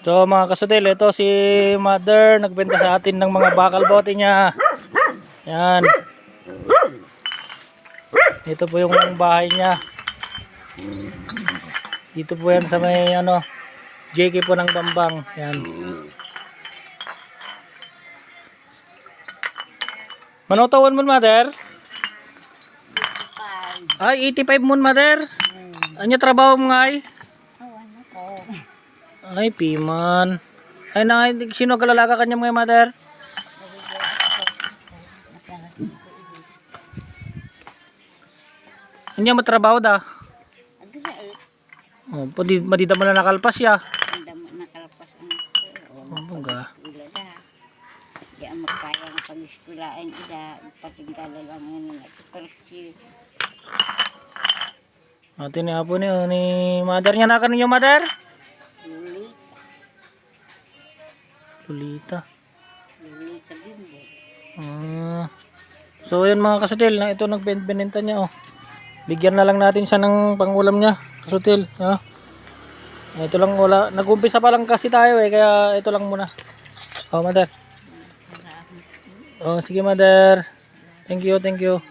So mga kasudil, ito si Mother nagbenta sa atin ng mga bakal bote niya. Yan. Ito po yung bahay niya. Dito po yan sa may ano, JK po ng Bambang. Yan. Manutawan mo, Mother? Ay, 85 mo, Mother? Ano trabaho mo nga ay? Ay, piman. Ay, sino kalalaga kanya mga Mother? Ano matrabaho da? Oh, madida mo na nakalpas ya. Nakalpas ang Oh, baga. Di ang magkaya ng pag-iskulain ida, patinggala lang yun nagpersi. Ate ni apo ni Mother niya na kaninyo Mother? Lolita. Lolita Bimbo. So yun mga kasutil, na ito nagbenta niya oh. Bigyan na lang natin siya ng pangulam niya, kasutil, ha? Ito lang wala, nag-umpisa pa lang kasi tayo kaya ito lang muna. Oh, Mother. Oh, sige Mother. Thank you, thank you.